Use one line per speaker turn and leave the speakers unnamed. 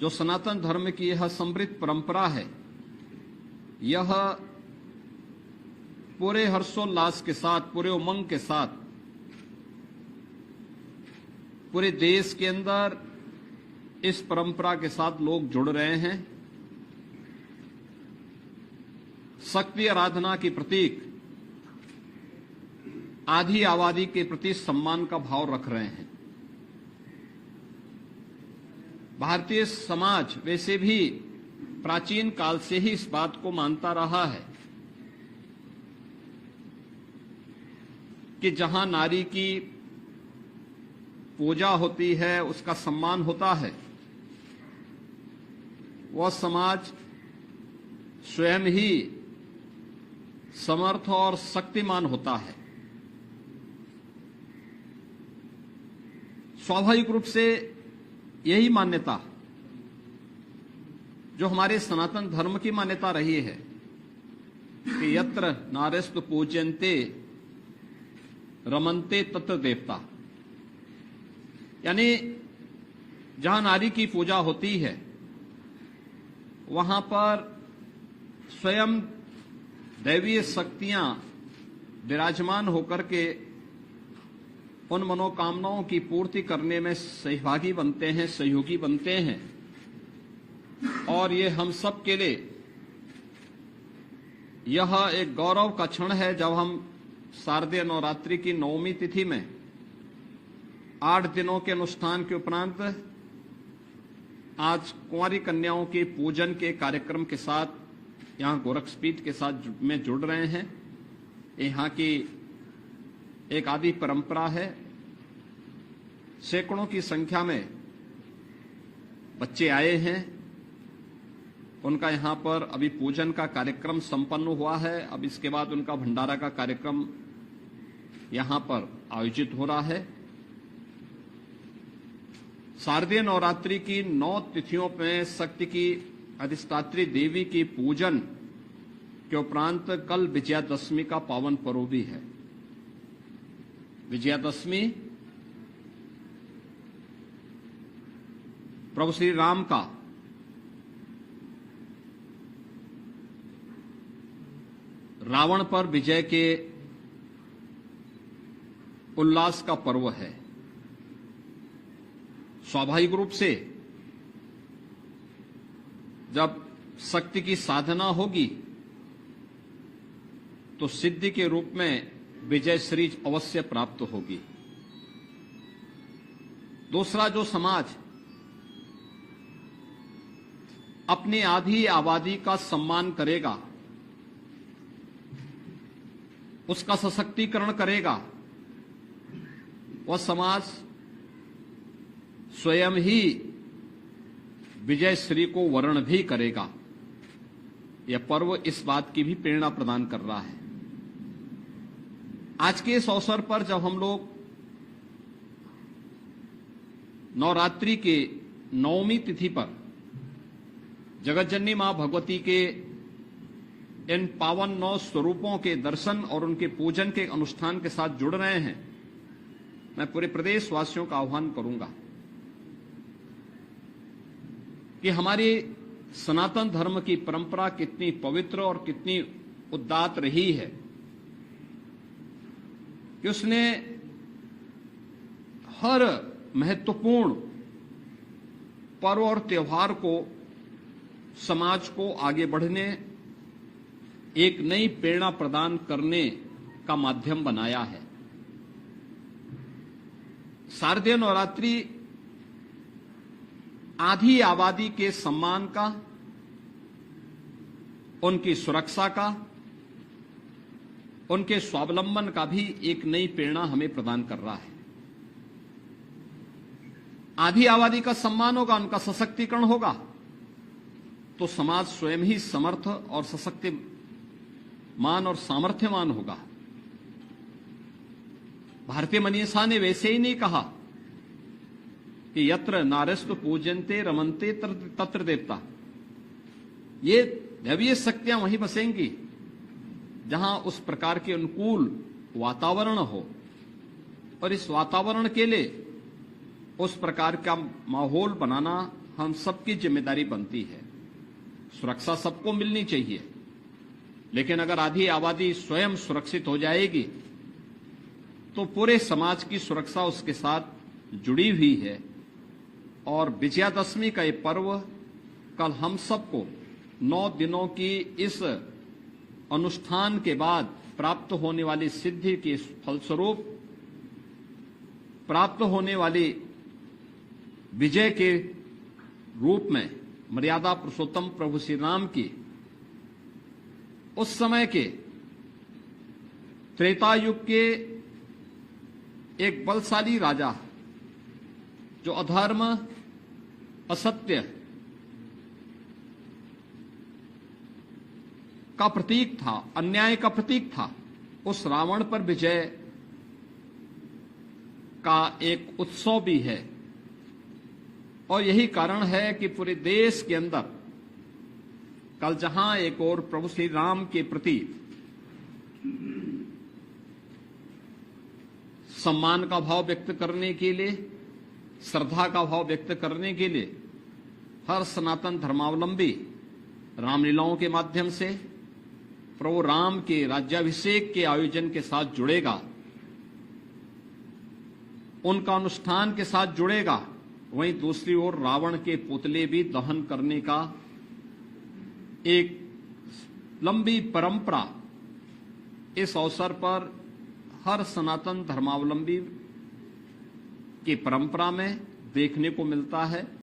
जो सनातन धर्म की यह समृद्ध परंपरा है, यह पूरे हर्षोल्लास के साथ, पूरे उमंग के साथ पूरे देश के अंदर इस परंपरा के साथ लोग जुड़ रहे हैं। शक्ति आराधना की प्रतीक आधी आबादी के प्रति सम्मान का भाव रख रहे हैं। भारतीय समाज वैसे भी प्राचीन काल से ही इस बात को मानता रहा है कि जहां नारी की पूजा होती है, उसका सम्मान होता है, वह समाज स्वयं ही समर्थ और शक्तिमान होता है। स्वाभाविक रूप से यही मान्यता जो हमारे सनातन धर्म की मान्यता रही है कि यत्र नारेस्तु पूज्यन्ते रमन्ते तत्र देवता, यानी जहां नारी की पूजा होती है वहां पर स्वयं दैवीय शक्तियां विराजमान होकर के उन मनोकामनाओं की पूर्ति करने में सहभागी बनते हैं, सहयोगी बनते हैं। और ये हम सब के लिए यह एक गौरव का क्षण है जब हम शारदीय नवरात्रि की नवमी तिथि में 8 दिनों के अनुष्ठान के उपरांत आज कुंवारी कन्याओं के पूजन के कार्यक्रम के साथ यहां गोरक्षपीठ के साथ में जुड़ रहे हैं। यहां की एक आदि परंपरा है। सैकड़ों की संख्या में बच्चे आए हैं। उनका यहां पर अभी पूजन का कार्यक्रम संपन्न हुआ है। अब इसके बाद उनका भंडारा का कार्यक्रम यहां पर आयोजित हो रहा है। शारदीय नवरात्रि की 9 तिथियों में शक्ति की अधिष्ठात्री देवी की पूजन के उपरांत कल विजयादशमी का पावन पर्व भी है। विजयादशमी प्रभु श्री राम का रावण पर विजय के उल्लास का पर्व है। स्वाभाविक रूप से जब शक्ति की साधना होगी तो सिद्धि के रूप में विजय श्री अवश्य प्राप्त होगी। दूसरा, जो समाज अपनी आधी आबादी का सम्मान करेगा, उसका सशक्तिकरण करेगा, वह समाज स्वयं ही विजय श्री को वर्ण भी करेगा। यह पर्व इस बात की भी प्रेरणा प्रदान कर रहा है। आज के इस अवसर पर जब हम लोग नवरात्रि के नवमी तिथि पर जगतजननी मां भगवती के इन पावन 9 स्वरूपों के दर्शन और उनके पूजन के अनुष्ठान के साथ जुड़ रहे हैं, मैं पूरे प्रदेश वासियों का आह्वान करूंगा कि हमारी सनातन धर्म की परंपरा कितनी पवित्र और कितनी उदात्त रही है कि उसने हर महत्वपूर्ण पर्व और त्योहार को समाज को आगे बढ़ने, एक नई प्रेरणा प्रदान करने का माध्यम बनाया है। शारदीय नवरात्रि आधी आबादी के सम्मान का, उनकी सुरक्षा का, उनके स्वावलंबन का भी एक नई प्रेरणा हमें प्रदान कर रहा है। आधी आबादी का सम्मान होगा, उनका सशक्तिकरण होगा, तो समाज स्वयं ही समर्थ और सशक्तिमान और सामर्थ्यवान होगा। भारतीय मनीषा ने वैसे ही नहीं कहा कि यत्र नारेस्तु पूज्यन्ते रमन्ते तत्र देवता। ये दैवीय शक्तियां वहीं बसेंगी जहां उस प्रकार के अनुकूल वातावरण हो, और इस वातावरण के लिए उस प्रकार का माहौल बनाना हम सबकी जिम्मेदारी बनती है। सुरक्षा सबको मिलनी चाहिए, लेकिन अगर आधी आबादी स्वयं सुरक्षित हो जाएगी तो पूरे समाज की सुरक्षा उसके साथ जुड़ी हुई है। और विजयादशमी का ये पर्व कल हम सबको 9 दिनों की इस अनुष्ठान के बाद प्राप्त होने वाली सिद्धि के फलस्वरूप प्राप्त होने वाली विजय के रूप में मर्यादा पुरुषोत्तम प्रभु श्री राम की उस समय के त्रेता युग के एक बलशाली राजा जो अधर्म, असत्य का प्रतीक था, अन्याय का प्रतीक था, उस रावण पर विजय का एक उत्सव भी है। और यही कारण है कि पूरे देश के अंदर कल जहां एक और प्रभु श्री राम के प्रति सम्मान का भाव व्यक्त करने के लिए, श्रद्धा का भाव व्यक्त करने के लिए हर सनातन धर्मावलंबी रामलीलाओं के माध्यम से प्रभु राम के राज्याभिषेक के आयोजन के साथ जुड़ेगा, उनका अनुष्ठान के साथ जुड़ेगा, वहीं दूसरी ओर रावण के पुतले भी दहन करने का एक लंबी परंपरा इस अवसर पर हर सनातन धर्मावलंबी की परंपरा में देखने को मिलता है।